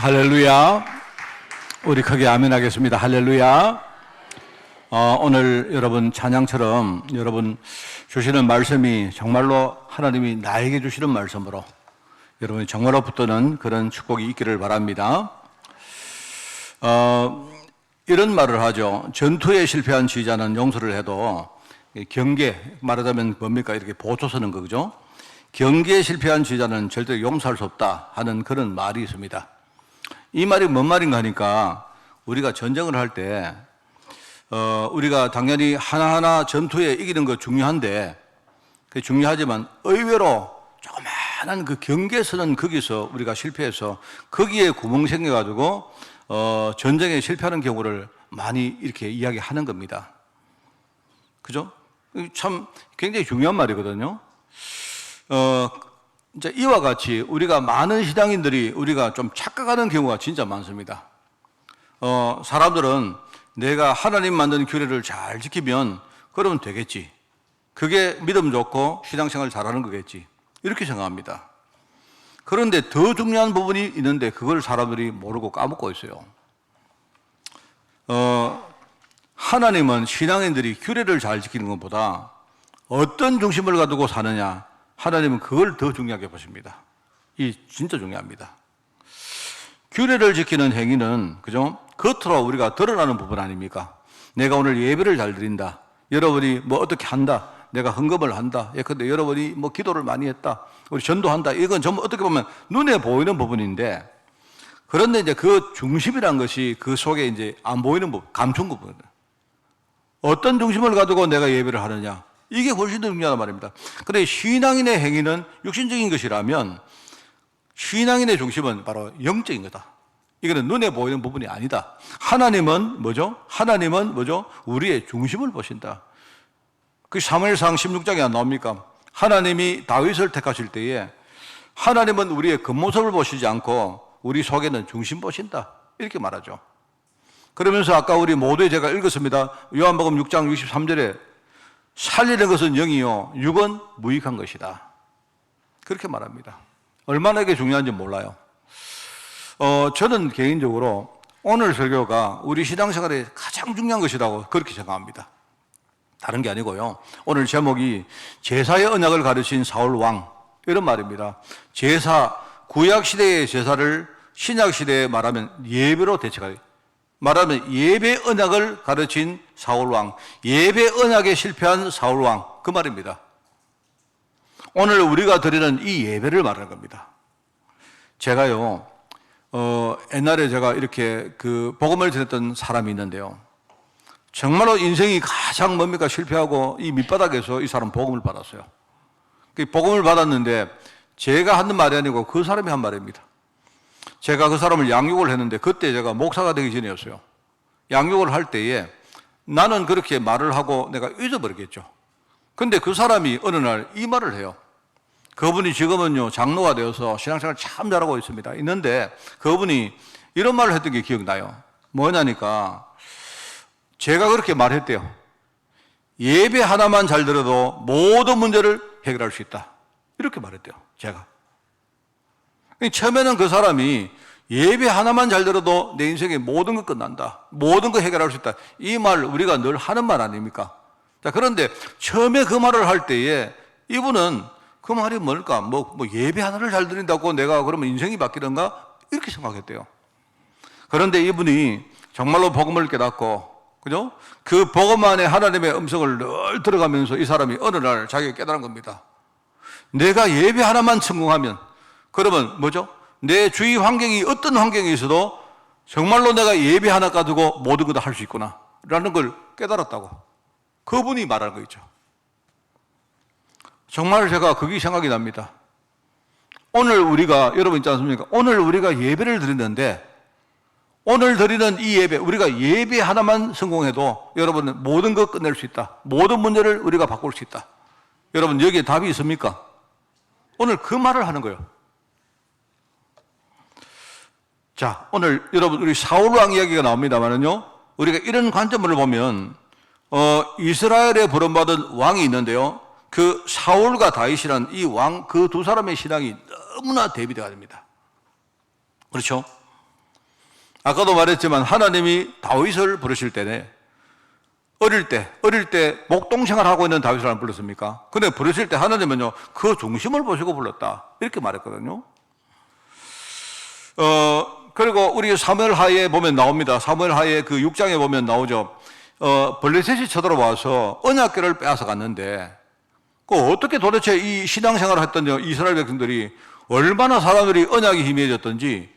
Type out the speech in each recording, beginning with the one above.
할렐루야. 우리 크게 아멘 하겠습니다. 할렐루야. 오늘 여러분 찬양처럼 여러분 주시는 말씀이 정말로 하나님이 나에게 주시는 말씀으로 여러분이 정말로 붙드는 그런 축복이 있기를 바랍니다. 이런 말을 하죠. 전투에 실패한 지휘자는 용서를 해도 경계, 말하자면 뭡니까? 이렇게 보초 서는 거죠. 경계에 실패한 지휘자는 절대 용서할 수 없다 하는 그런 말이 있습니다. 이 말이 뭔 말인가 하니까 우리가 전쟁을 할 때 우리가 당연히 하나하나 전투에 이기는 거 중요한데 그게 중요하지만 의외로 조그마한 그 경계선은 거기서 우리가 실패해서 거기에 구멍 생겨가지고 전쟁에 실패하는 경우를 많이 이렇게 이야기하는 겁니다. 그죠? 참 굉장히 중요한 말이거든요. 이제 이와 같이 우리가 많은 신앙인들이 우리가 좀 착각하는 경우가 진짜 많습니다. 사람들은 내가 하나님 만든 규례를 잘 지키면 그러면 되겠지. 그게 믿음 좋고 신앙생활 잘하는 거겠지. 이렇게 생각합니다. 그런데 더 중요한 부분이 있는데 그걸 사람들이 모르고 까먹고 있어요. 하나님은 신앙인들이 규례를 잘 지키는 것보다 어떤 중심을 가지고 사느냐, 하나님은 그걸 더 중요하게 보십니다. 이 진짜 중요합니다. 규례를 지키는 행위는 그죠? 겉으로 우리가 드러나는 부분 아닙니까? 내가 오늘 예배를 잘 드린다. 여러분이 뭐 어떻게 한다. 내가 헌금을 한다. 예컨대 여러분이 뭐 기도를 많이 했다. 우리 전도한다. 이건 전부 어떻게 보면 눈에 보이는 부분인데, 그런데 이제 그 중심이란 것이 그 속에 이제 안 보이는 부분, 감춘 부분. 어떤 중심을 가지고 내가 예배를 하느냐. 이게 훨씬 더 중요하단 말입니다. 그런데 신앙인의 행위는 육신적인 것이라면 신앙인의 중심은 바로 영적인 거다. 이거는 눈에 보이는 부분이 아니다. 하나님은 뭐죠? 하나님은 뭐죠? 우리의 중심을 보신다. 그 사무엘상 16장에 안 나옵니까? 하나님이 다윗을 택하실 때에 하나님은 우리의 겉모습을 보시지 않고 우리 속에는 중심 보신다. 이렇게 말하죠. 그러면서 아까 우리 모두에 제가 읽었습니다. 요한복음 6장 63절에 살리는 것은 영이요 육은 무익한 것이다. 그렇게 말합니다. 얼마나 이게 중요한지 몰라요. 저는 개인적으로 오늘 설교가 우리 신앙생활에 가장 중요한 것이라고 그렇게 생각합니다. 다른 게 아니고요. 오늘 제목이 제사의 언약을 가르친 사울 왕, 이런 말입니다. 제사, 구약시대의 제사를 신약시대에 말하면 예배로 대체하게, 말하면 예배 언약을 가르친 사울왕, 예배 언약에 실패한 사울왕, 그 말입니다. 오늘 우리가 드리는 이 예배를 말하는 겁니다. 제가요, 옛날에 제가 이렇게 그 복음을 드렸던 사람이 있는데요. 정말로 인생이 가장 뭡니까? 실패하고 이 밑바닥에서 이 사람 복음을 받았어요. 그 복음을 받았는데 제가 하는 말이 아니고 그 사람이 한 말입니다. 제가 그 사람을 양육을 했는데 그때 제가 목사가 되기 전이었어요. 양육을 할 때에 나는 그렇게 말을 하고 내가 잊어버리겠죠. 근데 그 사람이 어느 날 이 말을 해요. 그분이 지금은요 장로가 되어서 신앙생활 참 잘하고 있습니다. 있는데 그분이 이런 말을 했던 게 기억나요. 뭐냐니까 제가 그렇게 말했대요. 예배 하나만 잘 들어도 모든 문제를 해결할 수 있다. 이렇게 말했대요. 제가. 처음에는 그 사람이 예배 하나만 잘 들어도 내 인생의 모든 것 끝난다. 모든 거 해결할 수 있다. 이 말 우리가 늘 하는 말 아닙니까? 자, 그런데 처음에 그 말을 할 때에 이분은 그 말이 뭘까? 뭐 예배 하나를 잘 드린다고 내가 그러면 인생이 바뀌는가? 이렇게 생각했대요. 그런데 이분이 정말로 복음을 깨닫고, 그죠? 그 복음 안에 하나님의 음성을 늘 들어가면서 이 사람이 어느 날 자기가 깨달은 겁니다. 내가 예배 하나만 성공하면 그러면 뭐죠? 내 주위 환경이 어떤 환경에 있어도 정말로 내가 예배 하나 가지고 모든 걸 다 할 수 있구나 라는 걸 깨달았다고 그분이 말하는 거 있죠. 정말 제가 그게 생각이 납니다. 오늘 우리가 여러분 있지 않습니까? 오늘 우리가 예배를 드리는데 오늘 드리는 이 예배, 우리가 예배 하나만 성공해도 여러분은 모든 것 끝낼 수 있다. 모든 문제를 우리가 바꿀 수 있다. 여러분 여기에 답이 있습니까? 오늘 그 말을 하는 거예요. 자, 오늘 여러분 우리 사울왕 이야기가 나옵니다만은요, 우리가 이런 관점을 보면 이스라엘에 부름받은 왕이 있는데요, 그 사울과 다윗이라는 이 왕, 그 두 사람의 신앙이 너무나 대비되어야 됩니다. 그렇죠? 아까도 말했지만 하나님이 다윗을 부르실 때네, 어릴 때 목동생활 하고 있는 다윗을 안 불렀습니까? 근데 부르실 때 하나님은요, 그 중심을 보시고 불렀다. 이렇게 말했거든요. 그리고 우리 사무엘 하에 보면 나옵니다. 사무엘 하에 그 6장에 보면 나오죠. 블레셋이 쳐들어와서 언약궤를 빼앗아 갔는데, 어떻게 도대체 이 신앙생활을 했던 이스라엘 백성들이 얼마나 사람들이 언약이 희미해졌던지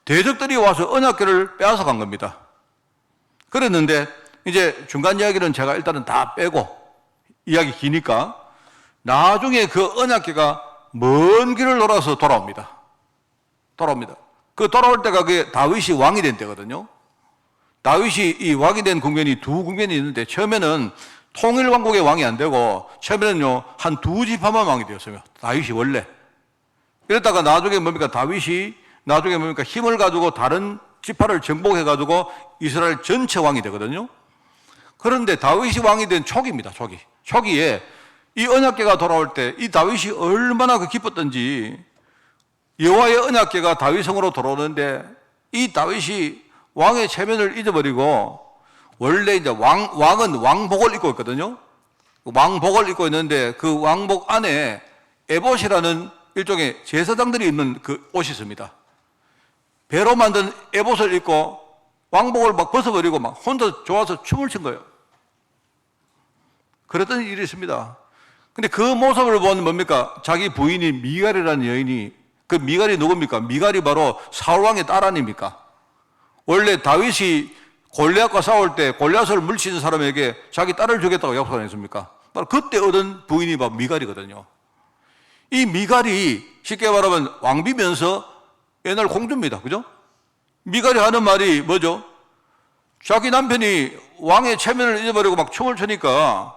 대적들이 와서 언약궤를 빼앗아 간 겁니다. 그랬는데 이제 중간 이야기는 제가 일단은 다 빼고, 이야기 기니까, 나중에 그 언약궤가 먼 길을 돌아서 돌아옵니다. 그 돌아올 때가 그게 다윗이 왕이 된 때거든요. 다윗이 이 왕이 된 국면이 두 국면이 있는데, 처음에는 통일왕국의 왕이 안 되고, 처음에는요, 한 두 지파만 왕이 되었어요. 다윗이 원래. 이랬다가 나중에 다윗이 나중에 힘을 가지고 다른 지파를 정복해가지고 이스라엘 전체 왕이 되거든요. 그런데 다윗이 왕이 된 초기입니다, 초기에 이 언약궤가 돌아올 때 이 다윗이 얼마나 기뻤던지, 여호와의 언약궤가 다윗성으로 돌아오는데 이 다윗이 왕의 체면을 잊어버리고, 원래 이제 왕은 왕복을 입고 있거든요. 왕복을 입고 있는데 그 왕복 안에 에봇이라는 일종의 제사장들이 입는 그 옷이 있습니다. 배로 만든 에봇을 입고 왕복을 막 벗어버리고 막 혼자 좋아서 춤을 춘 거예요. 그랬던 일이 있습니다. 근데 그 모습을 본 자기 부인이 미갈이라는 여인이, 그 미갈이 누굽니까? 미갈이 바로 사울왕의 딸 아닙니까? 원래 다윗이 골리앗과 싸울 때 골리앗을 물리치는 사람에게 자기 딸을 주겠다고 약속을 했습니까? 바로 그때 얻은 부인이 바로 미갈이거든요. 이 미갈이 쉽게 말하면 왕비면서 옛날 공주입니다. 그죠? 미갈이 하는 말이 뭐죠? 자기 남편이 왕의 체면을 잊어버리고 막 춤을 추니까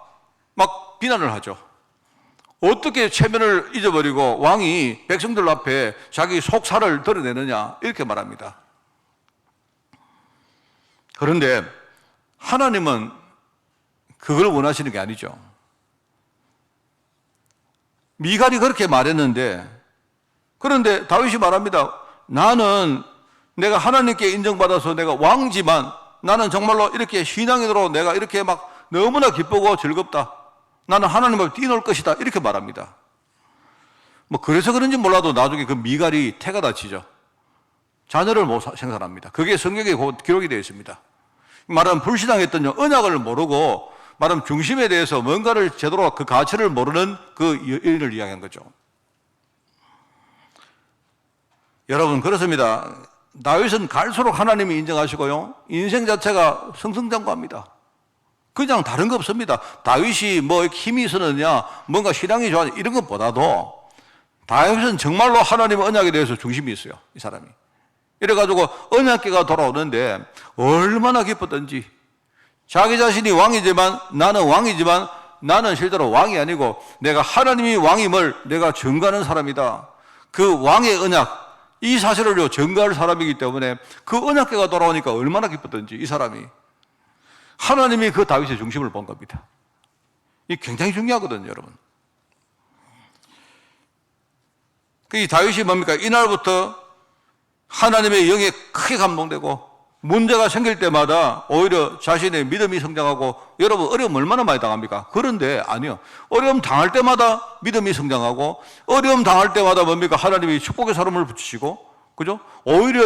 막 비난을 하죠. 어떻게 체면을 잊어버리고 왕이 백성들 앞에 자기 속살을 드러내느냐, 이렇게 말합니다. 그런데 하나님은 그걸 원하시는 게 아니죠. 미갈이 그렇게 말했는데, 그런데 다윗이 말합니다. 나는 내가 하나님께 인정받아서 내가 왕지만, 나는 정말로 이렇게 신앙인으로 내가 이렇게 막 너무나 기쁘고 즐겁다. 나는 하나님을 뛰놀 것이다. 이렇게 말합니다. 그래서 그런지 몰라도 나중에 그 미갈이 태가 다치죠. 자녀를 못 생산합니다. 그게 성경에 기록이 되어 있습니다. 말하면 불신앙했던 언약을 모르고, 말하면 중심에 대해서 뭔가를 제대로 그 가치를 모르는 그 여인을 이야기한 거죠. 여러분, 그렇습니다. 다윗은 갈수록 하나님이 인정하시고요, 인생 자체가 승승장구합니다. 그냥 다른 거 없습니다. 다윗이 힘이 있었느냐, 뭔가 신앙이 좋았느냐, 이런 것보다도 다윗은 정말로 하나님의 언약에 대해서 중심이 있어요, 이 사람이. 이래가지고 언약궤가 돌아오는데 얼마나 기뻤던지, 자기 자신이 왕이지만 나는 실제로 왕이 아니고 내가 하나님이 왕임을 내가 증거하는 사람이다. 그 왕의 언약, 이 사실을 증거할 사람이기 때문에 그 언약궤가 돌아오니까 얼마나 기뻤던지, 이 사람이 하나님이 그 다윗의 중심을 본 겁니다. 이 굉장히 중요하거든요, 여러분. 이 다윗이 이날부터 하나님의 영에 크게 감동되고, 문제가 생길 때마다 오히려 자신의 믿음이 성장하고, 여러분 어려움 얼마나 많이 당합니까? 그런데 아니요. 어려움 당할 때마다 믿음이 성장하고, 어려움 당할 때마다 하나님이 축복의 사람을 붙이시고, 그죠? 오히려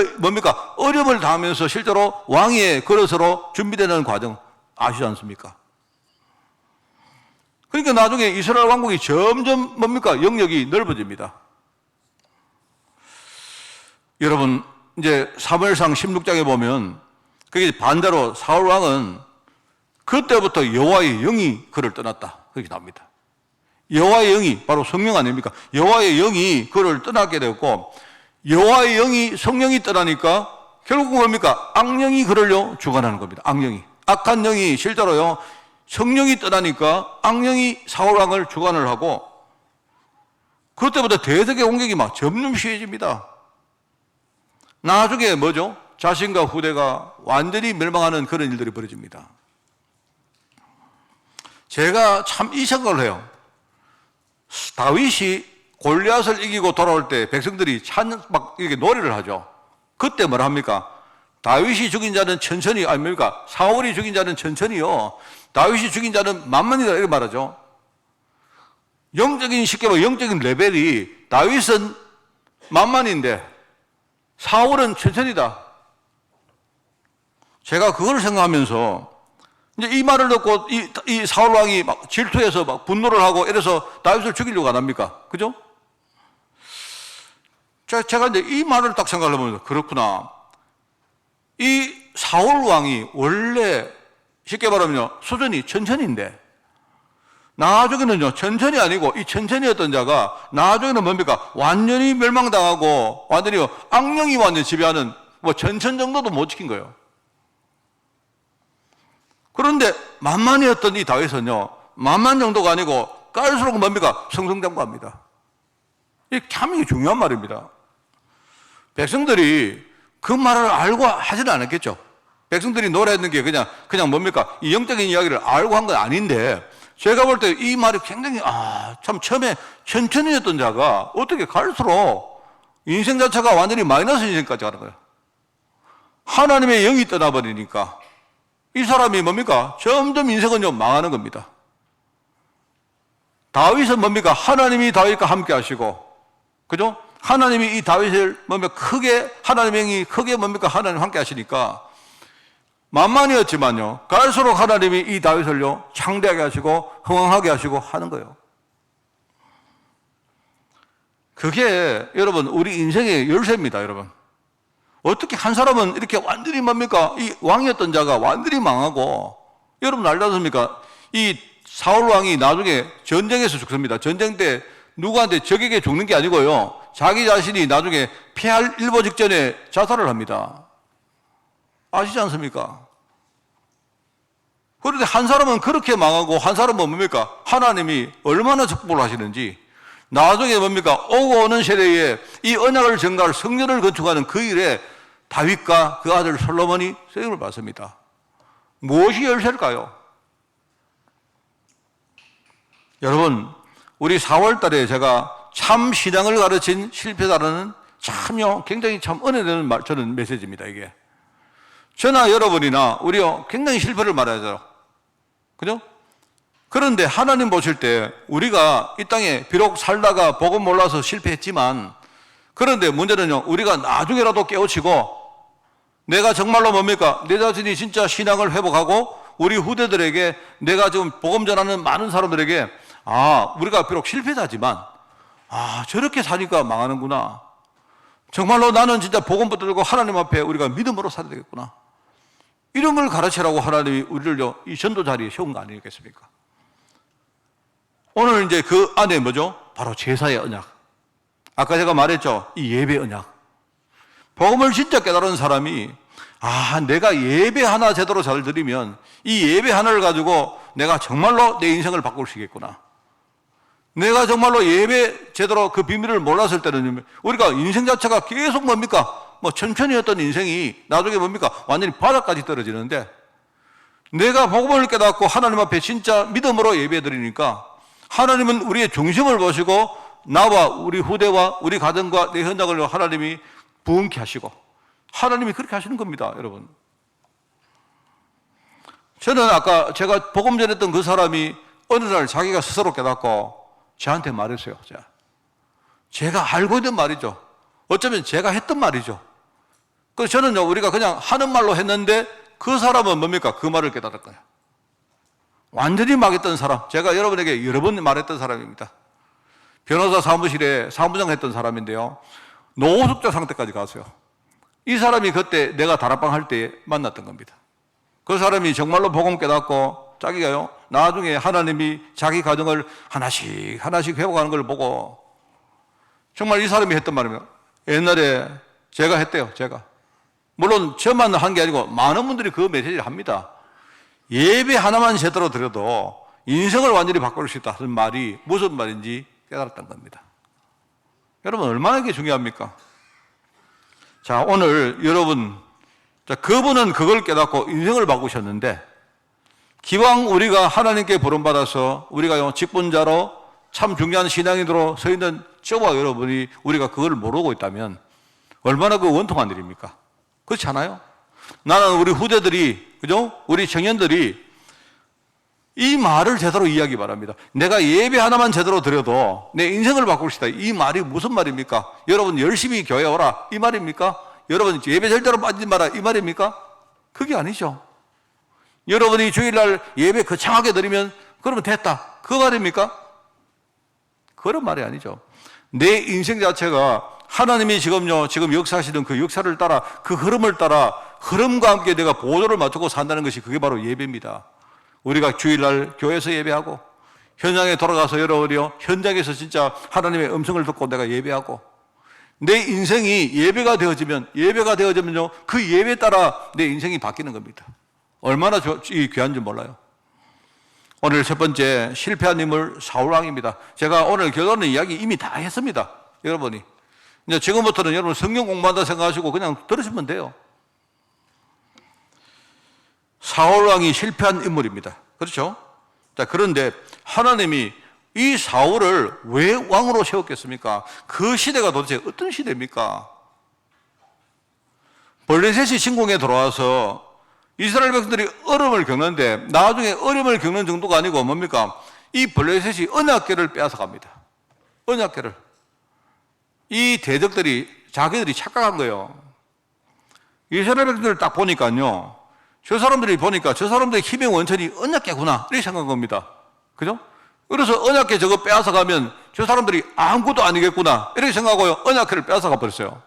어려움을 당하면서 실제로 왕의 그릇으로 준비되는 과정 아시지 않습니까? 그러니까 나중에 이스라엘 왕국이 점점 영역이 넓어집니다. 여러분, 이제 사무엘상 16장에 보면 그게 반대로 사울 왕은 그때부터 여호와의 영이 그를 떠났다, 그렇게 나옵니다. 여호와의 영이 바로 성령 아닙니까? 여호와의 영이 그를 떠나게 되었고, 여호와의 영이 성령이 떠나니까 결국 악령이 그를 주관하는 겁니다. 악한 영이 실제로요, 성령이 떠나니까 악령이 사울 왕을 주관을 하고, 그때부터 대적의 공격이 점점 심해집니다. 나중에 자신과 후대가 완전히 멸망하는 그런 일들이 벌어집니다. 제가 참 이 생각을 해요. 다윗이 골리앗을 이기고 돌아올 때 백성들이 이렇게 노래를 하죠. 그때 뭐라 합니까? 다윗이 죽인 자는 천천히, 아닙니까? 사울이 죽인 자는 천천히요. 다윗이 죽인 자는 만만이다, 이렇게 말하죠. 쉽게 말하면 영적인 레벨이 다윗은 만만인데 사울은 천천히다. 제가 그걸 생각하면서 이제 이 말을 듣고 이 사울 왕이 막 질투해서 막 분노를 하고 이래서 다윗을 죽이려고 안 합니까? 그죠? 제가 이제 이 말을 딱 생각을 해보면서 그렇구나. 이 사울 왕이 원래 쉽게 말하면 수준이 천천히인데 나중에는요, 천천히 아니고 이 천천히였던 자가 나중에는 뭡니까? 완전히 멸망당하고 완전히 악령이 완전히 지배하는 뭐 전천 정도도 못 지킨 거예요. 그런데 만만이었던 이 다윗은요, 만만 정도가 아니고 깔수록 뭡니까? 승승장구합니다. 이게 참 중요한 말입니다. 백성들이 그 말을 알고 하지는 않았겠죠. 백성들이 노래했는 게 그냥 뭡니까? 이 영적인 이야기를 알고 한 건 아닌데, 제가 볼 때 이 말이 굉장히, 참 처음에 천천히였던 자가 어떻게 갈수록 인생 자체가 완전히 마이너스 인생까지 가는 거예요. 하나님의 영이 떠나버리니까 이 사람이 뭡니까? 점점 인생은 좀 망하는 겁니다. 다윗은 뭡니까? 하나님이 다윗과 함께 하시고, 그죠? 하나님이 이 다윗을 하나님의 영이 크게 하나님 함께 하시니까 만만이었지만요, 갈수록 하나님이 이 다윗을요, 창대하게 하시고 흥왕하게 하시고 하는 거예요. 그게 여러분 우리 인생의 열쇠입니다. 여러분, 어떻게 한 사람은 이렇게 완전히 이 왕이었던 자가 완전히 망하고, 여러분 알다십니까? 이 사울 왕이 나중에 전쟁에서 죽습니다. 전쟁 때 누구한테 적에게 죽는 게 아니고요, 자기 자신이 나중에 패할 일보 직전에 자살을 합니다. 아시지 않습니까? 그런데 한 사람은 그렇게 망하고 한 사람은 하나님이 얼마나 축복을 하시는지, 나중에 오고 오는 세대에 이 언약을 증가할 성전을 건축하는 그 일에 다윗과 그 아들 솔로몬이 쓰임을 받습니다. 무엇이 열쇠일까요? 여러분, 우리 4월 달에 제가 참 신앙을 가르친 실패자라는 굉장히 은혜되는 저는 메시지입니다, 이게. 저나 여러분이나 우리요, 굉장히 실패를 말하죠. 그죠? 그런데 하나님 보실 때 우리가 이 땅에 비록 살다가 복음 몰라서 실패했지만, 그런데 문제는요, 우리가 나중에라도 깨우치고 내가 정말로 내 자신이 진짜 신앙을 회복하고 우리 후대들에게, 내가 지금 복음 전하는 많은 사람들에게, 우리가 비록 실패자지만 저렇게 사니까 망하는구나, 정말로 나는 진짜 복음 붙들고 하나님 앞에 우리가 믿음으로 살아야 되겠구나, 이런 걸 가르치라고 하나님이 우리를 이 전도 자리에 세운 거 아니겠습니까? 오늘 이제 그 안에 바로 제사의 언약. 아까 제가 말했죠. 이 예배 언약. 복음을 진짜 깨달은 사람이, 내가 예배 하나 제대로 잘 드리면 이 예배 하나를 가지고 내가 정말로 내 인생을 바꿀 수 있겠구나. 내가 정말로 예배 제대로 그 비밀을 몰랐을 때는 우리가 인생 자체가 계속 천천히 했던 인생이 나중에 완전히 바닥까지 떨어지는데, 내가 복음을 깨닫고 하나님 앞에 진짜 믿음으로 예배 드리니까 하나님은 우리의 중심을 보시고 나와 우리 후대와 우리 가정과 내 현장을 하나님이 부흥케 하시고, 하나님이 그렇게 하시는 겁니다, 여러분. 저는 아까 제가 복음 전했던 그 사람이 어느 날 자기가 스스로 깨닫고 저한테 말했어요. 제가 알고 있는 말이죠. 어쩌면 제가 했던 말이죠. 그래서 저는 우리가 그냥 하는 말로 했는데 그 사람은 그 말을 깨달을 거예요. 완전히 망했던 사람, 제가 여러분에게 여러 번 말했던 사람입니다. 변호사 사무실에 사무장 했던 사람인데요, 노숙자 상태까지 갔어요. 이 사람이 그때 내가 다락방 할 때 만났던 겁니다. 그 사람이 정말로 복음 깨닫고 자기가요, 나중에 하나님이 자기 가정을 하나씩 회복하는 걸 보고, 정말 이 사람이 했던 말이면, 옛날에 제가 했대요, 제가. 물론 저만 한 게 아니고 많은 분들이 그 메시지를 합니다. 예배 하나만 제대로 드려도 인생을 완전히 바꿀 수 있다는 말이 무슨 말인지 깨달았던 겁니다. 여러분, 얼마나 이게 중요합니까? 자, 오늘 여러분, 그분은 그걸 깨닫고 인생을 바꾸셨는데, 기왕 우리가 하나님께 부름받아서 우리가 직분자로 참 중요한 신앙인으로 서 있는 저와 여러분이 우리가 그걸 모르고 있다면 얼마나 그 원통한 일입니까? 그렇지 않아요? 나는 우리 후대들이, 그죠? 우리 청년들이 이 말을 제대로 이해하기 바랍니다. 내가 예배 하나만 제대로 드려도 내 인생을 바꿀 수 있다. 이 말이 무슨 말입니까? 여러분 열심히 교회 오라 이 말입니까? 여러분 예배 절대로 빠지지 마라 이 말입니까? 그게 아니죠. 여러분이 주일날 예배 거창하게 드리면 그러면 됐다. 그 말입니까? 그런 말이 아니죠. 내 인생 자체가 하나님이 지금 역사하시는 그 역사를 따라 그 흐름을 따라 흐름과 함께 내가 보조를 맞추고 산다는 것이 그게 바로 예배입니다. 우리가 주일날 교회에서 예배하고 현장에 돌아가서 여러분이요 현장에서 진짜 하나님의 음성을 듣고 내가 예배하고 내 인생이 예배가 되어지면요 그 예배에 따라 내 인생이 바뀌는 겁니다. 얼마나 귀한지 몰라요. 오늘 첫 번째 실패한 인물 사울왕입니다. 제가 오늘 결론의 이야기 이미 다 했습니다. 여러분이 이제 지금부터는 여러분 성경 공부한다 생각하시고 그냥 들으시면 돼요. 사울왕이 실패한 인물입니다. 그렇죠? 자, 그런데 하나님이 이 사울을 왜 왕으로 세웠겠습니까? 그 시대가 도대체 어떤 시대입니까? 블레셋이 침공에 들어와서 이스라엘 백성들이 어려움을 겪는데 나중에 어려움을 겪는 정도가 아니고 뭡니까? 이 블레셋이 언약궤를 빼앗아 갑니다. 언약궤를. 이 대적들이 자기들이 착각한 거예요. 이스라엘 백성들을 딱 보니까요. 저 사람들이 보니까 저 사람들의 힘의 원천이 언약궤구나 이렇게 생각한 겁니다. 그죠? 그래서 언약궤 저거 빼앗아 가면 저 사람들이 아무것도 아니겠구나 이렇게 생각하고요. 언약궤를 빼앗아 가 버렸어요.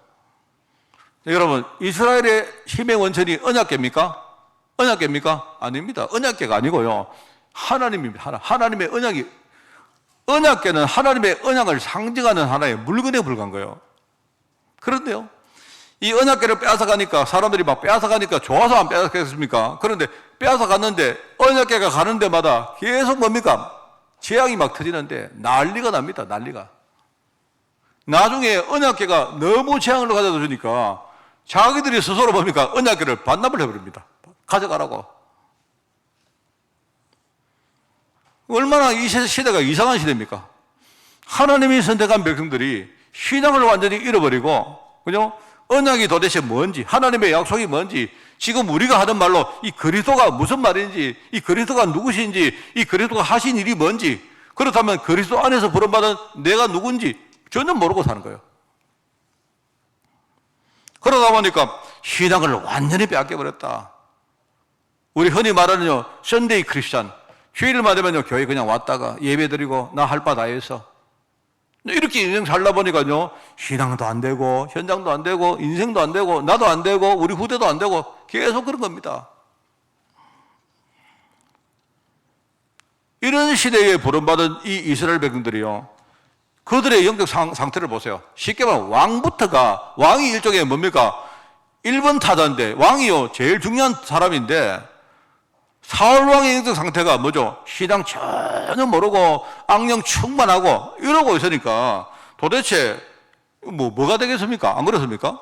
여러분 이스라엘의 힘의 원천이 언약궤입니까? 언약궤입니까? 아닙니다. 언약궤가 아니고요. 하나님입니다. 하나님의 언약이 언약궤는 하나님의 언약을 상징하는 하나의 물건에 불과한 거예요. 그런데요. 이 언약궤를 빼앗아가니까 사람들이 막 빼앗아가니까 좋아서 안 빼앗겠습니까? 그런데 빼앗아갔는데 언약궤가 가는 데마다 계속 뭡니까? 재앙이 막 터지는데 난리가 납니다. 난리가. 나중에 언약궤가 너무 재앙을 가져다 주니까 자기들이 스스로 뭡니까? 언약궤를 반납을 해버립니다. 가져가라고. 얼마나 이 시대가 이상한 시대입니까? 하나님이 선택한 백성들이 신앙을 완전히 잃어버리고, 그죠? 언약이 도대체 뭔지, 하나님의 약속이 뭔지, 지금 우리가 하는 말로 이 그리스도가 무슨 말인지, 이 그리스도가 누구신지, 이 그리스도가 하신 일이 뭔지, 그렇다면 그리스도 안에서 부름받은 내가 누군지 전혀 모르고 사는 거예요. 그러다 보니까 신앙을 완전히 빼앗겨버렸다. 우리 흔히 말하는 썬데이 크리스찬, 주일만 되면요 교회 그냥 왔다가 예배드리고 나 할 바 다 해서 이렇게 인생 살다 보니까요 신앙도 안 되고 현장도 안 되고 인생도 안 되고 나도 안 되고 우리 후대도 안 되고 계속 그런 겁니다. 이런 시대에 부름받은 이 이스라엘 백성들이요 그들의 영적 상태를 보세요. 쉽게 말하면 왕이 일종의 뭡니까? 1번 타자인데 왕이요 제일 중요한 사람인데 사울왕의 영적 상태가 뭐죠? 신앙 전혀 모르고 악령 충만하고 이러고 있으니까 도대체 뭐가 되겠습니까? 안 그렇습니까?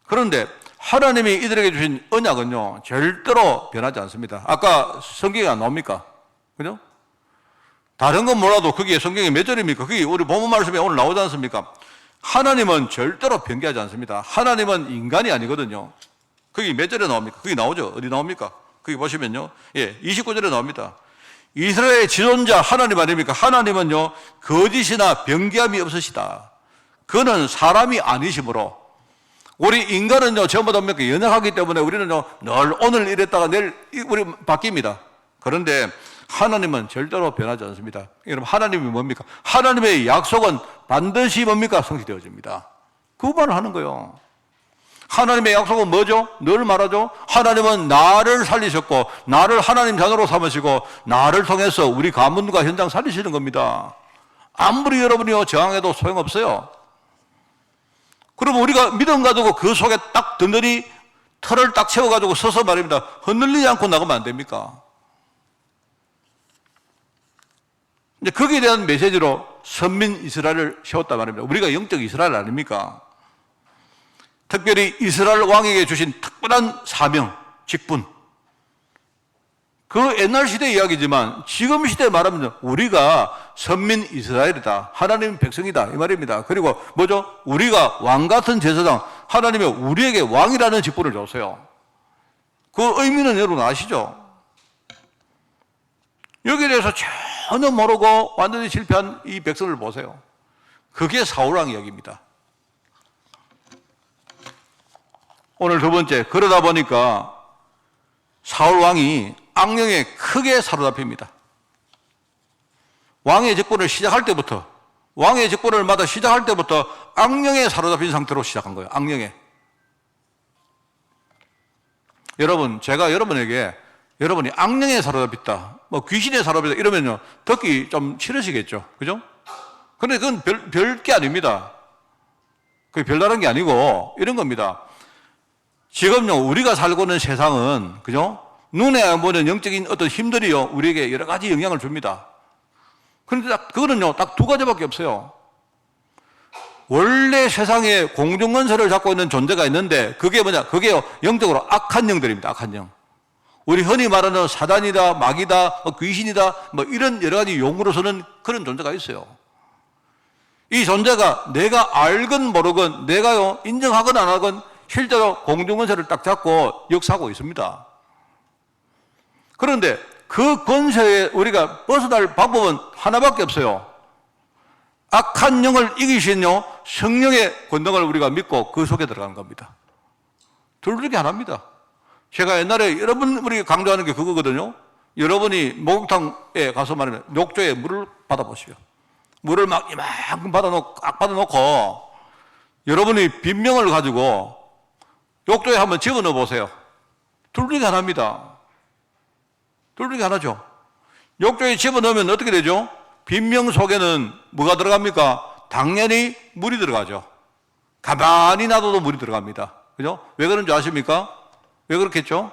그런데 하나님이 이들에게 주신 언약은요 절대로 변하지 않습니다. 아까 성경에 안 나옵니까? 그죠? 다른 건 몰라도 그게 성경에 몇 절입니까? 그게 우리 본문 말씀에 오늘 나오지 않습니까? 하나님은 절대로 변개하지 않습니다. 하나님은 인간이 아니거든요. 그게 몇 절에 나옵니까? 그게 나오죠? 어디 나옵니까? 거기 보시면요. 29절에 나옵니다. 이스라엘의 지존자 하나님 아닙니까? 하나님은요, 거짓이나 변개함이 없으시다. 그는 사람이 아니시므로, 우리 인간은요, 전부 다 연약하기 때문에 우리는요, 늘 오늘 이랬다가 내일 우리 바뀝니다. 그런데 하나님은 절대로 변하지 않습니다. 여러분, 하나님이 뭡니까? 하나님의 약속은 반드시 뭡니까? 성취되어집니다. 그 말을 하는 거예요. 하나님의 약속은 뭐죠? 늘 말하죠. 하나님은 나를 살리셨고 나를 하나님 자녀로 삼으시고 나를 통해서 우리 가문과 현장 살리시는 겁니다. 아무리 여러분이요 저항해도 소용없어요. 그럼 우리가 믿음 가지고 그 속에 딱 든든히 털을 딱 채워가지고 서서 말입니다. 흔들리지 않고 나가면 안 됩니까? 이제 거기에 대한 메시지로 선민 이스라엘을 세웠단 말입니다. 우리가 영적 이스라엘 아닙니까? 특별히 이스라엘 왕에게 주신 특별한 사명, 직분. 그 옛날 시대 이야기지만 지금 시대에 말하면 우리가 선민 이스라엘이다. 하나님 백성이다. 이 말입니다. 그리고 뭐죠? 우리가 왕 같은 제사장, 하나님이 우리에게 왕이라는 직분을 줬어요. 그 의미는 여러분 아시죠? 여기에 대해서 전혀 모르고 완전히 실패한 이 백성을 보세요. 그게 사울왕 이야기입니다. 오늘 두 번째, 그러다 보니까 사울왕이 악령에 크게 사로잡힙니다. 왕의 직분을 시작할 때부터, 왕의 직분을 맡아 시작할 때부터 악령에 사로잡힌 상태로 시작한 거예요. 악령에. 여러분, 제가 여러분에게 여러분이 악령에 사로잡혔다, 뭐 귀신에 사로잡혔다 이러면요, 듣기 좀 싫으시겠죠. 그죠? 근데 그건 별게 아닙니다. 그게 별다른 게 아니고 이런 겁니다. 지금요, 우리가 살고 있는 세상은, 그죠? 눈에 안 보이는 영적인 어떤 힘들이요, 우리에게 여러 가지 영향을 줍니다. 그런데 그거는요, 딱 두 가지밖에 없어요. 원래 세상에 공중권세를 잡고 있는 존재가 있는데, 그게 뭐냐? 그게요, 영적으로 악한 영들입니다. 악한 영. 우리 흔히 말하는 사단이다, 마귀다, 귀신이다, 뭐 이런 여러 가지 용어로서는 그런 존재가 있어요. 이 존재가 내가 알건 모르건, 내가요, 인정하건 안 하건, 실제로 공중권세를 딱 잡고 역사하고 있습니다. 그런데 그 권세에 우리가 벗어날 방법은 하나밖에 없어요. 악한 영을 이기시는요, 성령의 권능을 우리가 믿고 그 속에 들어가는 겁니다. 둘 중에 하나입니다. 제가 옛날에 여러분 우리 강조하는 게 그거거든요. 여러분이 목욕탕에 가서 말하면 욕조에 물을 받아보시오. 물을 막 이만큼 받아놓고 여러분이 빈병을 가지고 욕조에 한번 집어넣어 보세요. 둘 중에 하나입니다. 둘 중에 하나죠. 욕조에 집어넣으면 어떻게 되죠? 빈병 속에는 뭐가 들어갑니까? 당연히 물이 들어가죠. 가만히 놔둬도 물이 들어갑니다. 그죠? 왜 그런지 아십니까? 왜 그렇겠죠?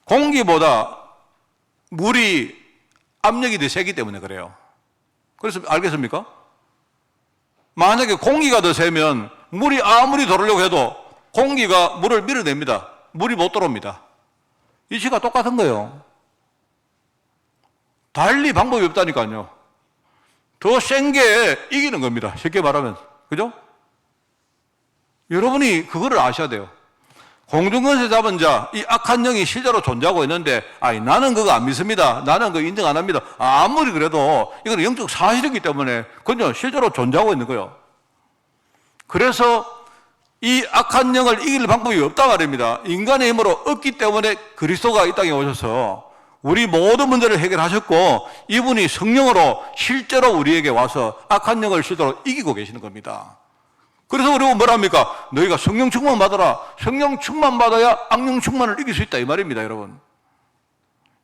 공기보다 물이 압력이 더 세기 때문에 그래요. 그래서 알겠습니까? 만약에 공기가 더 세면 물이 아무리 돌으려고 해도 공기가 물을 밀어냅니다. 물이 못 들어옵니다. 이치가 똑같은 거예요. 달리 방법이 없다니까요. 더 센 게 이기는 겁니다. 쉽게 말하면. 그죠? 여러분이 그거를 아셔야 돼요. 공중권세 잡은 자, 이 악한 영이 실제로 존재하고 있는데, 나는 그거 안 믿습니다. 나는 그거 인정 안 합니다. 아무리 그래도 이건 영적 사실이기 때문에 그건 실제로 존재하고 있는 거예요. 그래서 이 악한 영을 이길 방법이 없다 말입니다. 인간의 힘으로 없기 때문에 그리스도가 이 땅에 오셔서 우리 모든 문제를 해결하셨고, 이분이 성령으로 실제로 우리에게 와서 악한 영을 실제로 이기고 계시는 겁니다. 그래서 우리가 뭐랍니까? 너희가 성령 충만 받아라. 성령 충만 받아야 악령 충만을 이길 수 있다 이 말입니다, 여러분.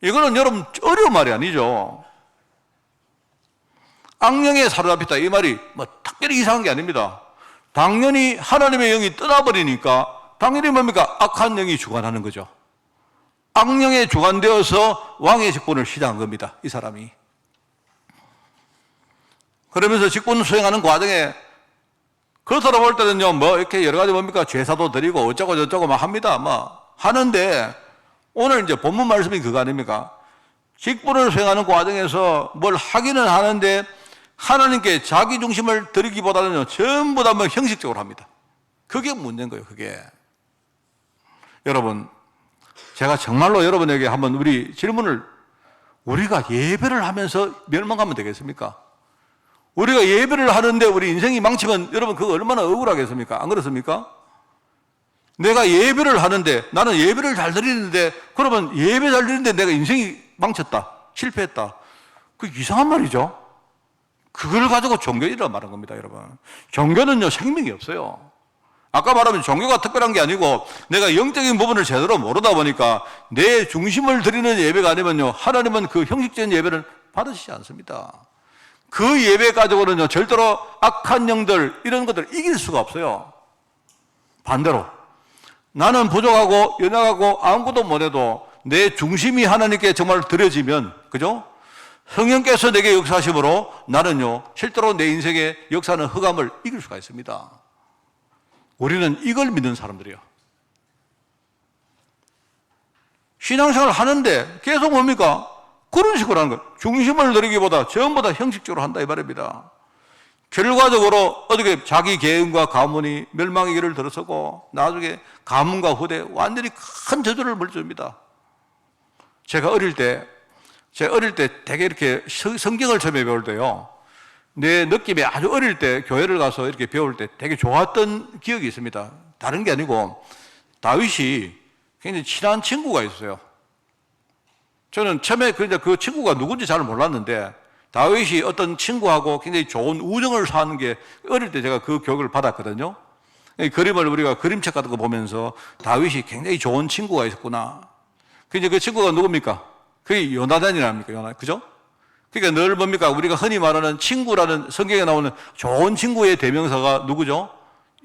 이거는 여러분 어려운 말이 아니죠. 악령에 사로잡혔다 이 말이 뭐 특별히 이상한 게 아닙니다. 당연히 하나님의 영이 떠나버리니까 당연히 뭡니까? 악한 영이 주관하는 거죠. 악령에 주관되어서 왕의 직분을 시작한 겁니다, 이 사람이. 그러면서 직분 수행하는 과정에 겉으로 볼 때는요, 뭐 이렇게 여러 가지 뭡니까? 제사도 드리고 어쩌고 저쩌고 막 합니다. 뭐 하는데, 오늘 이제 본문 말씀이 그거 아닙니까? 직분을 수행하는 과정에서 뭘 하기는 하는데 하나님께 자기 중심을 드리기보다는요, 전부 다 뭐 형식적으로 합니다. 그게 문제인 거예요, 그게. 여러분, 제가 정말로 여러분에게 한번 우리 질문을, 우리가 예배를 하면서 멸망하면 되겠습니까? 우리가 예배를 하는데 우리 인생이 망치면 여러분 그거 얼마나 억울하겠습니까? 안 그렇습니까? 내가 예배를 하는데, 나는 예배를 잘 드리는데, 그러면 예배 잘 드리는데 내가 인생이 망쳤다, 실패했다. 그 이상한 말이죠. 그걸 가지고 종교이라고 말한 겁니다, 여러분. 종교는요, 생명이 없어요. 아까 말하면 종교가 특별한 게 아니고 내가 영적인 부분을 제대로 모르다 보니까 내 중심을 드리는 예배가 아니면요, 하나님은 그 형식적인 예배를 받으시지 않습니다. 그 예배 가지고는요, 절대로 악한 영들, 이런 것들을 이길 수가 없어요. 반대로 나는 부족하고 연약하고 아무것도 못해도 내 중심이 하나님께 정말 드려지면, 그죠? 성령께서 내게 역사하심으로 나는요, 실제로 내 인생의 역사는 흑암을 이길 수가 있습니다. 우리는 이걸 믿는 사람들이에요. 신앙생활을 하는데 계속 뭡니까? 그런 식으로 하는 거예요. 중심을 들이기보다 전부 다 형식적으로 한다 이 말입니다. 결과적으로 어떻게 자기 계엄과 가문이 멸망의 길을 들어서고 나중에 가문과 후대 완전히 큰 저주를 물줍니다. 제가 어릴 때 되게 이렇게 성경을 처음에 배울 때요, 내 느낌에 아주 어릴 때 교회를 가서 이렇게 배울 때 되게 좋았던 기억이 있습니다. 다른 게 아니고 다윗이 굉장히 친한 친구가 있어요. 저는 처음에 그 친구가 누군지 잘 몰랐는데 다윗이 어떤 친구하고 굉장히 좋은 우정을 사는 게 어릴 때 제가 그 교육을 받았거든요. 그림을 우리가 그림책 같은 거 보면서 다윗이 굉장히 좋은 친구가 있었구나. 근데 그 친구가 누굽니까? 그게 요나단이랍니까? 그죠? 그러니까 늘 뭡니까? 우리가 흔히 말하는 친구라는 성경에 나오는 좋은 친구의 대명사가 누구죠?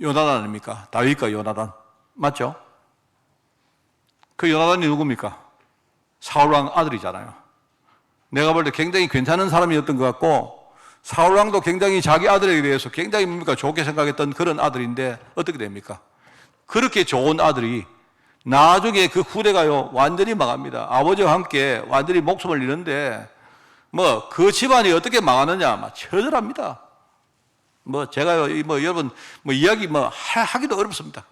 요나단 아닙니까? 다윗과 요나단. 맞죠? 그 요나단이 누굽니까? 사울왕 아들이잖아요. 내가 볼 때 굉장히 괜찮은 사람이었던 것 같고, 사울왕도 굉장히 자기 아들에 대해서 굉장히 뭡니까? 좋게 생각했던 그런 아들인데 어떻게 됩니까? 그렇게 좋은 아들이 나중에 그 후대가요 완전히 망합니다. 아버지와 함께 완전히 목숨을 잃는데 그 집안이 어떻게 망하느냐 막 처절합니다. 제가요 여러분 이야기 하기도 어렵습니다.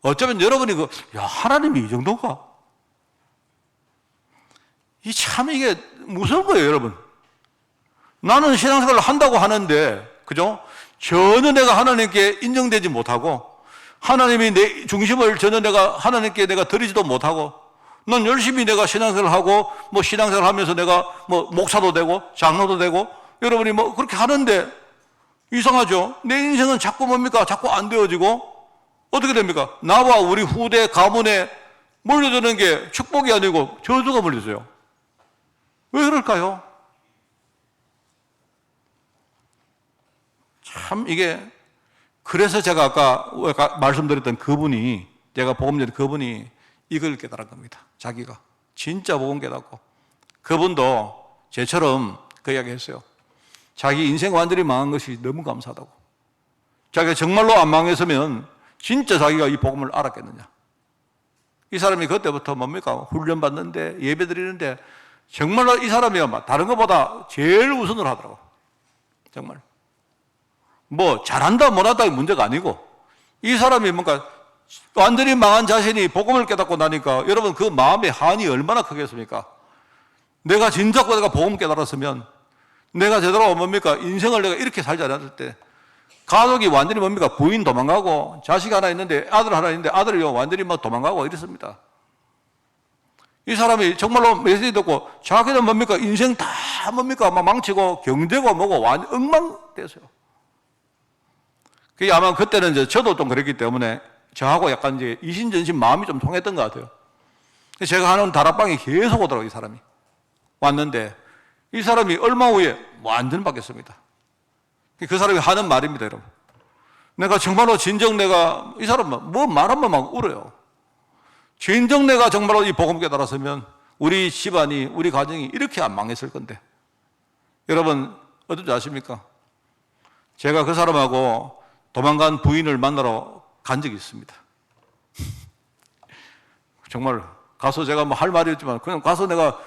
어쩌면 여러분이 하나님이 이 정도인가? 이게 무서운 거예요, 여러분. 나는 신앙생활을 한다고 하는데, 그죠? 전혀 내가 하나님께 인정되지 못하고, 하나님이 내 중심을 전혀 하나님께 내가 드리지도 못하고, 넌 열심히 내가 신앙생활을 하고, 신앙생활 하면서 내가 목사도 되고, 장로도 되고, 여러분이 그렇게 하는데, 이상하죠? 내 인생은 자꾸 자꾸 안 되어지고, 어떻게 됩니까? 나와 우리 후대 가문에 물려주는 게 축복이 아니고 저주가 물려져요. 왜 그럴까요? 참 그래서 제가 아까 말씀드렸던 그분이, 제가 복음 전에 그분이 이걸 깨달은 겁니다. 자기가 진짜 복음 깨닫고, 그분도 제처럼 그 이야기 했어요. 자기 인생 완전히 망한 것이 너무 감사하다고. 자기가 정말로 안 망했으면 진짜 자기가 이 복음을 알았겠느냐. 이 사람이 그때부터 훈련 받는데, 예배 드리는데 정말로 이 사람이 다른 것보다 제일 우선을 하더라고. 정말. 잘한다 못한다의 문제가 아니고, 이 사람이 완전히 망한 자신이 복음을 깨닫고 나니까 여러분 그 마음의 한이 얼마나 크겠습니까? 내가 진짜로 내가 복음 깨달았으면 내가 제대로 인생을 내가 이렇게 살지 않았을 때 가족이 완전히 부인 도망가고 자식 하나 있는데 아들 하나 있는데 아들이 완전히 도망가고 이랬습니다. 이 사람이 정말로 메시지 듣고 자기는 인생 다 망치고 경제고 완전 엉망됐어요. 그게 아마 그때는 저도 좀 그랬기 때문에 저하고 약간 이신전신 마음이 좀 통했던 것 같아요. 제가 하는 다락방에 계속 오더라고요, 이 사람이. 왔는데 이 사람이 얼마 후에 완전 바뀌었습니다. 그 사람이 하는 말입니다, 여러분. 내가 정말로 이 사람 말하면 울어요. 진정 내가 정말로 이 복음 깨달았으면 우리 집안이, 우리 가정이 이렇게 안 망했을 건데. 여러분, 어떤지 아십니까? 제가 그 사람하고 도망간 부인을 만나러 간 적이 있습니다. 정말 가서 제가 할 말이 없지만 그냥 가서 내가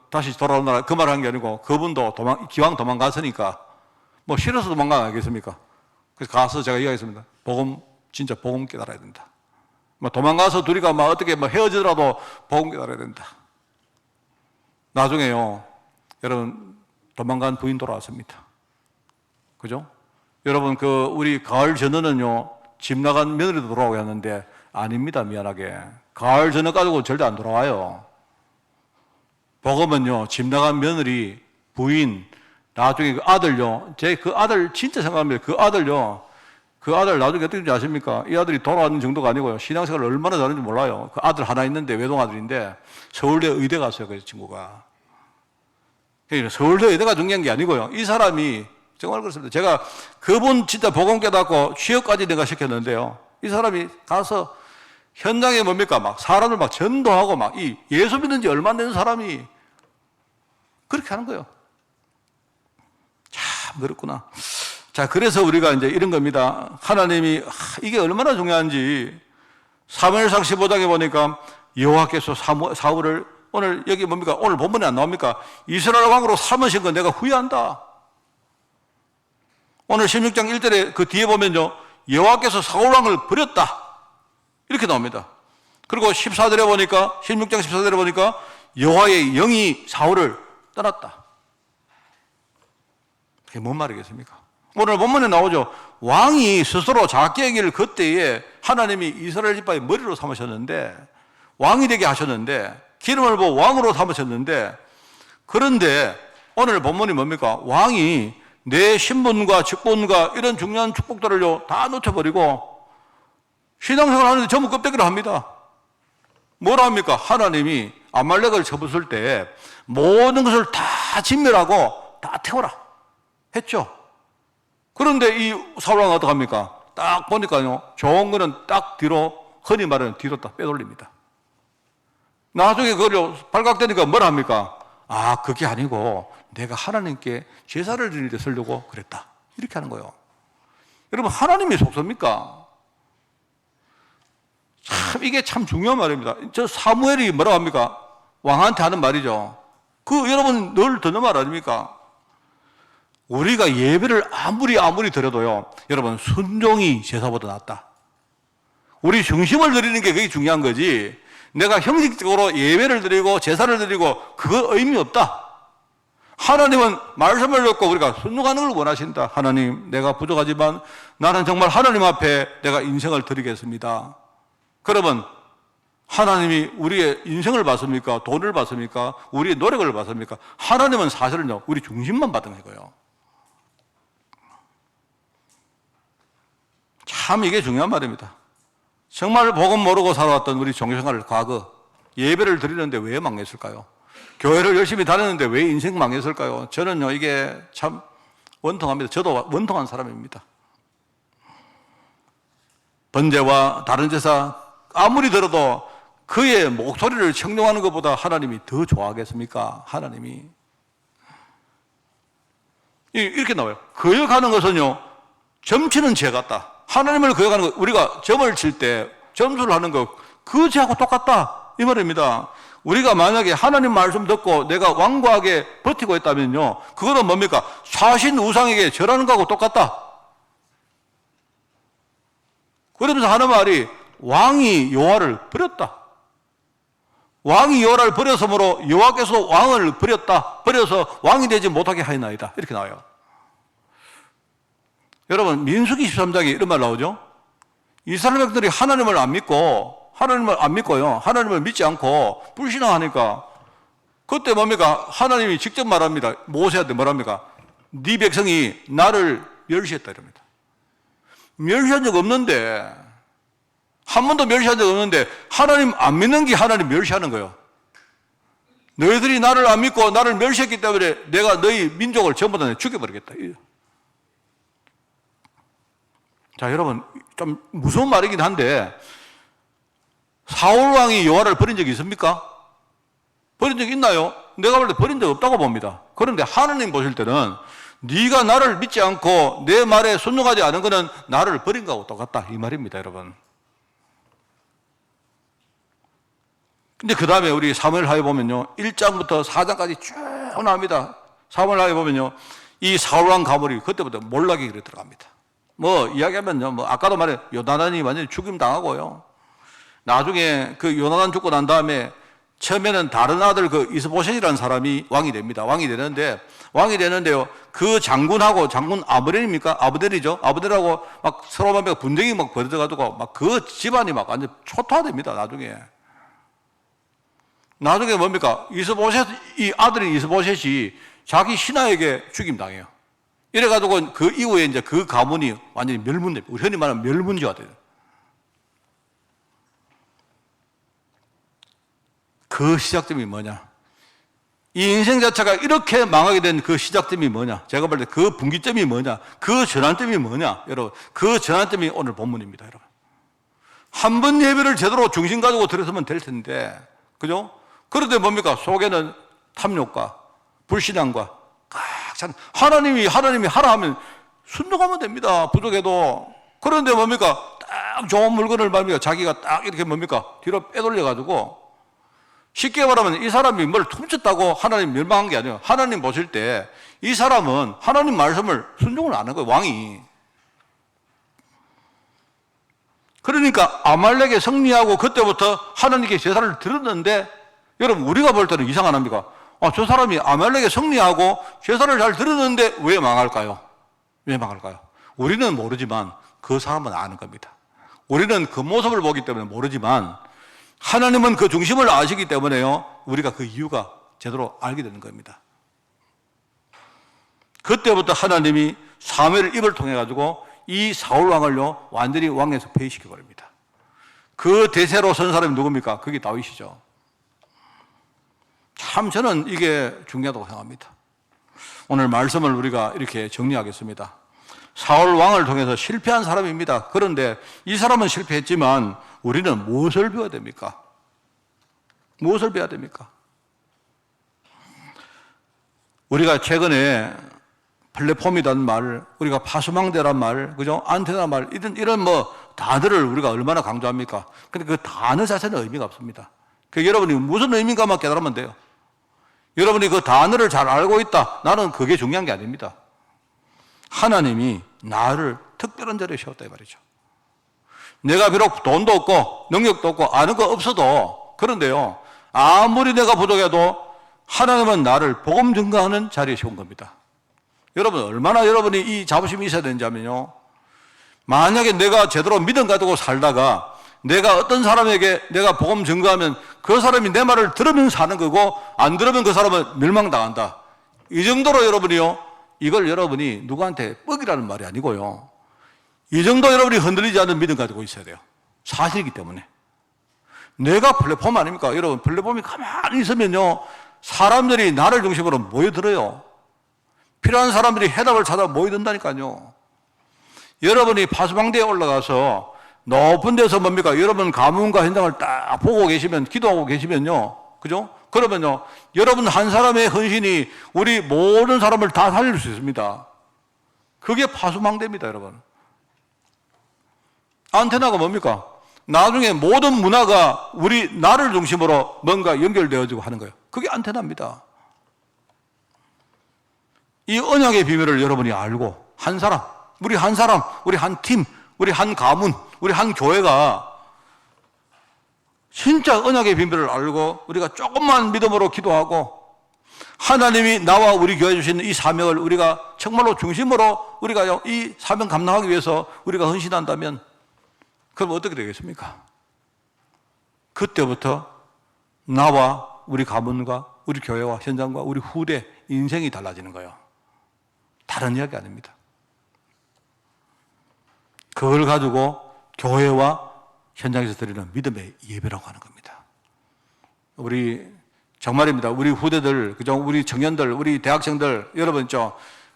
다시 돌아오느라 그 말을 한 게 아니고 그분도 기왕 도망갔으니까 싫어서 도망가겠습니까? 그래서 가서 제가 이야기했습니다. 진짜 복음 깨달아야 된다. 도망가서 둘이가 어떻게 헤어지더라도 복음 깨달아야 된다. 나중에요, 여러분, 도망간 부인 돌아왔습니다. 그죠? 여러분, 우리 가을 전어는요, 집 나간 며느리도 돌아오게 하는데, 아닙니다, 미안하게. 가을 전어 가지고 절대 안 돌아와요. 복음은요, 집 나간 며느리, 부인, 나중에 그 아들요, 그 아들 진짜 생각합니다. 그 아들 나중에 어떻게 되는지 아십니까? 이 아들이 돌아왔는 정도가 아니고요, 신앙생활을 얼마나 잘하는지 몰라요. 그 아들 하나 있는데, 외동아들인데, 서울대 의대 갔어요, 그 친구가. 그러니까 서울대 의대가 중요한 게 아니고요, 이 사람이 정말 그렇습니다. 제가 그분 진짜 복음 깨닫고 취업까지 내가 시켰는데요, 이 사람이 가서 현장에 사람을 전도하고 이 예수 믿는 지 얼마 안 되는 사람이 그렇게 하는 거예요. 참 그렇구나. 자, 그래서 우리가 이제 이런 겁니다. 하나님이 이게 얼마나 중요한지 사무엘상 15장에 보니까 여호와께서 사울을 오늘 여기 오늘 본문에 안 나옵니까? 이스라엘 왕으로 삼으신 거 내가 후회한다. 오늘 16장 1절에 그 뒤에 보면요, 여호와께서 사울왕을 버렸다 이렇게 나옵니다. 그리고 14절에 보니까, 16장 14절에 보니까 여호와의 영이 사울을 떠났다. 그게 뭔 말이겠습니까? 오늘 본문에 나오죠. 왕이 스스로 자기 얘기를 그때에 하나님이 이스라엘 지파의 머리로 삼으셨는데, 왕이 되게 하셨는데, 기름을 부어 왕으로 삼으셨는데, 그런데 오늘 본문이 뭡니까? 왕이 내 신분과 직분과 이런 중요한 축복들을요 다 놓쳐버리고 신앙생활 하는데 전부 껍데기로 합니다. 뭐라 합니까? 하나님이 아말렉을 쳐부술 때 모든 것을 다 진멸하고 다 태워라 했죠. 그런데 이 사울왕은 어떡합니까? 딱 보니까요, 좋은 거는 딱 뒤로, 흔히 말하는 뒤로 딱 빼돌립니다. 나중에 그걸요 발각되니까 뭐라 합니까? 아, 그게 아니고 내가 하나님께 제사를 드릴 때 쓰려고 그랬다, 이렇게 하는 거예요. 여러분, 하나님이 속습니까? 참, 이게 참 중요한 말입니다. 저 사무엘이 뭐라고 합니까? 왕한테 하는 말이죠. 그 여러분 늘 듣는 말 아닙니까? 우리가 예배를 아무리 드려도요, 여러분, 순종이 제사보다 낫다. 우리 중심을 드리는 게 그게 중요한 거지, 내가 형식적으로 예배를 드리고 제사를 드리고 그거 의미 없다. 하나님은 말씀을 듣고 우리가 순종하는 걸 원하신다. 하나님, 내가 부족하지만 나는 정말 하나님 앞에 내가 인생을 드리겠습니다. 그러면 하나님이 우리의 인생을 받습니까? 돈을 받습니까? 우리의 노력을 받습니까? 하나님은 사실은요, 우리 중심만 받은 거예요. 참 이게 중요한 말입니다. 정말 복음 모르고 살아왔던 우리 종교생활 과거, 예배를 드리는데 왜 망했을까요? 교회를 열심히 다녔는데 왜 인생 망했을까요? 저는요, 이게 참 원통합니다. 저도 원통한 사람입니다. 번제와 다른 제사 아무리 들어도 그의 목소리를 청종하는 것보다 하나님이 더 좋아하겠습니까? 하나님이. 이렇게 나와요. 거역하는 것은요, 점치는 죄 같다. 하나님을 거역하는 것, 우리가 점을 칠 때 점수를 하는 것, 그 죄하고 똑같다, 이 말입니다. 우리가 만약에 하나님 말씀 듣고 내가 완고하게 버티고 있다면요, 그거는 뭡니까? 사신 우상에게 절하는 거하고 똑같다. 그러면서 하는 말이, 왕이 여호와를 버렸다. 왕이 여호와를 버렸으므로 여호와께서 왕을 버려서 왕이 되지 못하게 하였나이다, 이렇게 나와요. 여러분, 민수기 13장에 이런 말 나오죠. 이스라엘 백성들이 하나님을 안 믿고요, 하나님을 믿지 않고 불신앙하니까 그때 뭡니까? 하나님이 직접 말합니다. 모세한테 뭐랍니까? 네 백성이 나를 멸시했다, 이럽니다. 멸시한 적 없는데, 한 번도 멸시한 적 없는데 하나님 안 믿는 게 하나님 멸시하는 거예요. 너희들이 나를 안 믿고 나를 멸시했기 때문에 내가 너희 민족을 전부 다 죽여버리겠다. 자, 여러분, 좀 무서운 말이긴 한데, 사울왕이 여호와를 버린 적이 있습니까? 버린 적 있나요? 내가 볼 때 버린 적 없다고 봅니다. 그런데 하나님 보실 때는 네가 나를 믿지 않고 내 말에 순종하지 않은 것은 나를 버린 거하고 똑같다, 이 말입니다, 여러분. 근데 그 다음에 우리 사무엘하에 보면요, 1장부터 4장까지 쭉 나옵니다. 사무엘하에 보면요, 이 사울왕 가물이 그때부터 몰락의 길에 들어갑니다. 뭐 이야기하면요, 뭐 아까도 말해, 요나단이 완전히 죽임 당하고요, 나중에 그 요나단 죽고 난 다음에 처음에는 다른 아들 그 이스보셋이라는 사람이 왕이 됩니다. 왕이 되는데요, 그 장군 아브넬입니까? 아브넬이죠. 아브넬하고 막 서로 막 분쟁이 막 벌어져가지고 막 그 집안이 막 완전 초토화됩니다. 나중에 뭡니까? 이 아들인 이스보셋이 자기 신하에게 죽임 당해요. 이래가지고 그 이후에 이제 그 가문이 완전히 멸문됩니다. 우리 흔히 말하는 멸문지가 돼요. 그 시작점이 뭐냐? 이 인생 자체가 이렇게 망하게 된 그 시작점이 뭐냐? 제가 볼 때 그 분기점이 뭐냐? 그 전환점이 뭐냐? 여러분, 그 전환점이 오늘 본문입니다, 여러분. 한 번 예배를 제대로 중심 가지고 들었으면 될 텐데, 그죠? 그런데 뭡니까? 속에는 탐욕과 불신앙과 꽉 찬, 하나님이 하라 하면 순종하면 됩니다, 부족해도. 그런데 뭡니까? 딱 좋은 물건을 뭡니까? 자기가 딱 이렇게 뭡니까? 뒤로 빼돌려가지고 쉽게 말하면 이 사람이 뭘 훔쳤다고 하나님 멸망한 게 아니에요. 하나님 보실 때 이 사람은 하나님 말씀을 순종을 안 한 거예요, 왕이. 그러니까 아말렉에 승리하고 그때부터 하나님께 제사를 드렸는데, 여러분 우리가 볼 때는 이상 안 합니까? 저 사람이 아말렉에 승리하고 제사를 잘 드렸는데 왜 망할까요? 왜 망할까요? 우리는 모르지만 그 사람은 아는 겁니다. 우리는 그 모습을 보기 때문에 모르지만 하나님은 그 중심을 아시기 때문에요, 우리가 그 이유가 제대로 알게 되는 겁니다. 그때부터 하나님이 사무엘 입을 통해 가지고 이 사울 왕을요 완전히 왕에서 폐위시켜 버립니다. 그 대세로 선 사람이 누굽니까? 그게 다윗이죠. 참 저는 이게 중요하다고 생각합니다. 오늘 말씀을 우리가 이렇게 정리하겠습니다. 사울 왕을 통해서 실패한 사람입니다. 그런데 이 사람은 실패했지만 우리는 무엇을 배워야 됩니까? 무엇을 배워야 됩니까? 우리가 최근에 플랫폼이란 말, 우리가 파수망대란 말, 그죠? 안테나 말, 이런 단어를 우리가 얼마나 강조합니까? 근데 그 단어 자체는 의미가 없습니다. 여러분이 무슨 의미인가만 깨달으면 돼요. 여러분이 그 단어를 잘 알고 있다, 나는 그게 중요한 게 아닙니다. 하나님이 나를 특별한 자리에 세웠다 이 말이죠. 내가 비록 돈도 없고 능력도 없고 아는 거 없어도, 그런데요 아무리 내가 부족해도 하나님은 나를 복음 증거하는 자리에 세운 겁니다. 여러분 얼마나 여러분이 이 자부심이 있어야 되는지 하면요, 만약에 내가 제대로 믿음 가지고 살다가 내가 어떤 사람에게 내가 복음 증거하면 그 사람이 내 말을 들으면 사는 거고 안 들으면 그 사람은 멸망당한다, 이 정도로 여러분이요, 이걸 여러분이 누구한테 뻑이라는 말이 아니고요, 이 정도 여러분이 흔들리지 않는 믿음 가지고 있어야 돼요. 사실이기 때문에. 내가 플랫폼 아닙니까? 여러분 플랫폼이 가만히 있으면요 사람들이 나를 중심으로 모여들어요. 필요한 사람들이 해답을 찾아 모여든다니까요. 여러분이 파수방대에 올라가서 높은 데서 뭡니까? 여러분 가문과 현장을 딱 보고 계시면, 기도하고 계시면요, 그죠? 그러면요 여러분 한 사람의 헌신이 우리 모든 사람을 다 살릴 수 있습니다. 그게 파수망대입니다. 여러분, 안테나가 뭡니까? 나중에 모든 문화가 나를 중심으로 뭔가 연결되어지고 하는 거예요. 그게 안테나입니다. 이 언약의 비밀을 여러분이 알고 한 사람, 우리 한 팀, 우리 한 가문, 우리 한 교회가 진짜 언약의 비밀을 알고 우리가 조금만 믿음으로 기도하고 하나님이 나와 우리 교회 주시는 이 사명을 우리가 정말로 중심으로 우리가 이 사명 감당하기 위해서 우리가 헌신한다면, 그럼 어떻게 되겠습니까? 그때부터 나와 우리 가문과 우리 교회와 현장과 우리 후대 인생이 달라지는 거예요. 다른 이야기 아닙니다. 그걸 가지고 교회와 현장에서 드리는 믿음의 예배라고 하는 겁니다. 우리 정말입니다. 우리 후대들, 그죠? 우리 청년들, 우리 대학생들, 여러분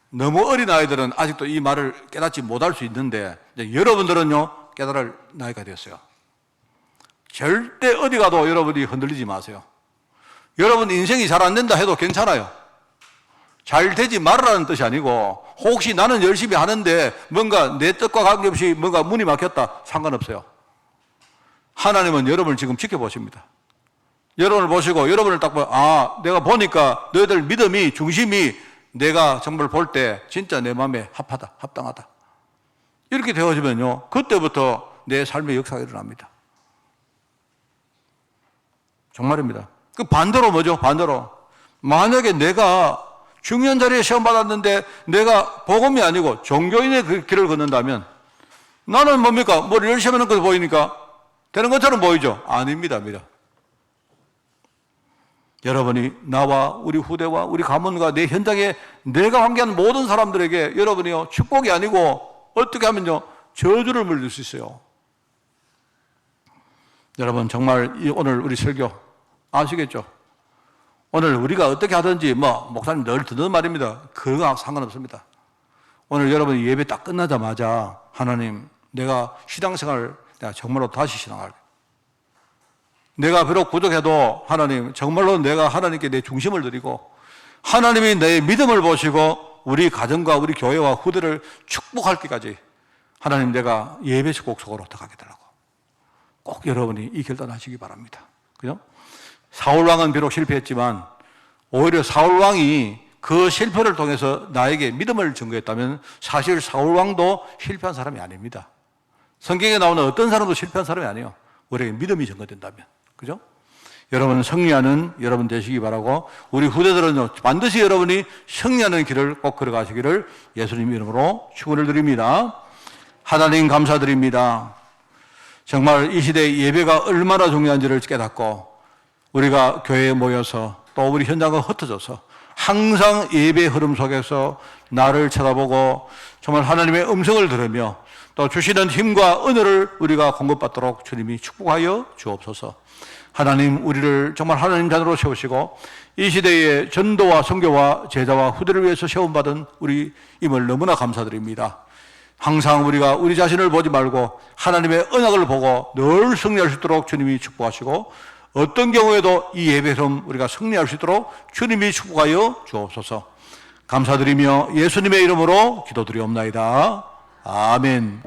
너무 어린 아이들은 아직도 이 말을 깨닫지 못할 수 있는데, 여러분들은요 깨달을 나이가 되었어요. 절대 어디 가도 여러분이 흔들리지 마세요. 여러분 인생이 잘 안 된다 해도 괜찮아요. 잘 되지 말라는 뜻이 아니고, 혹시 나는 열심히 하는데 뭔가 내 뜻과 관계없이 뭔가 문이 막혔다, 상관없어요. 하나님은 여러분을 지금 지켜보십니다. 여러분을 보시고 여러분을 딱 내가 보니까 너희들 믿음이, 중심이 내가 정말 볼 때 진짜 내 마음에 합하다, 합당하다, 이렇게 되어지면요 그때부터 내 삶의 역사가 일어납니다. 정말입니다. 그 반대로 뭐죠? 반대로 만약에 내가 중요한 자리에 시험 받았는데 내가 복음이 아니고 종교인의 그 길을 걷는다면, 나는 뭡니까? 뭘 열심히 하는 것 보이니까 되는 것처럼 보이죠? 아닙니다. 여러분이 나와 우리 후대와 우리 가문과 내 현장에 내가 관계한 모든 사람들에게 여러분이요 축복이 아니고 어떻게 하면요 저주를 물릴 수 있어요. 여러분 정말 오늘 우리 설교 아시겠죠? 오늘 우리가 어떻게 하든지 목사님 늘 듣는 말입니다. 그거 상관없습니다. 오늘 여러분이 예배 딱 끝나자마자 하나님, 내가 신앙생활 내가 정말로 다시 신앙할게. 내가 비록 부족해도 하나님 정말로 내가 하나님께 내 중심을 드리고 하나님이 내 믿음을 보시고 우리 가정과 우리 교회와 후대를 축복할 때까지 하나님 내가 예배 꼭 속으로 들어가게 달라고 꼭 여러분이 이 결단하시기 바랍니다. 그죠? 사울왕은 비록 실패했지만 오히려 사울왕이 그 실패를 통해서 나에게 믿음을 증거했다면 사실 사울왕도 실패한 사람이 아닙니다. 성경에 나오는 어떤 사람도 실패한 사람이 아니에요. 우리에게 믿음이 증거된다면. 그죠? 여러분 승리하는 여러분 되시기 바라고 우리 후대들은 반드시 여러분이 승리하는 길을 꼭 걸어가시기를 예수님 이름으로 축원을 드립니다. 하나님 감사드립니다. 정말 이 시대의 예배가 얼마나 중요한지를 깨닫고 우리가 교회에 모여서 또 우리 현장과 흩어져서 항상 예배 흐름 속에서 나를 쳐다보고 정말 하나님의 음성을 들으며 또 주시는 힘과 은혜를 우리가 공급받도록 주님이 축복하여 주옵소서. 하나님 우리를 정말 하나님 자녀로 세우시고 이 시대의 전도와 선교와 제자와 후대를 위해서 세움받은 우리임을 너무나 감사드립니다. 항상 우리가 우리 자신을 보지 말고 하나님의 언약을 보고 늘 승리할 수 있도록 주님이 축복하시고 어떤 경우에도 이 예배를 우리가 승리할 수 있도록 주님이 축복하여 주옵소서. 감사드리며 예수님의 이름으로 기도드리옵나이다. 아멘.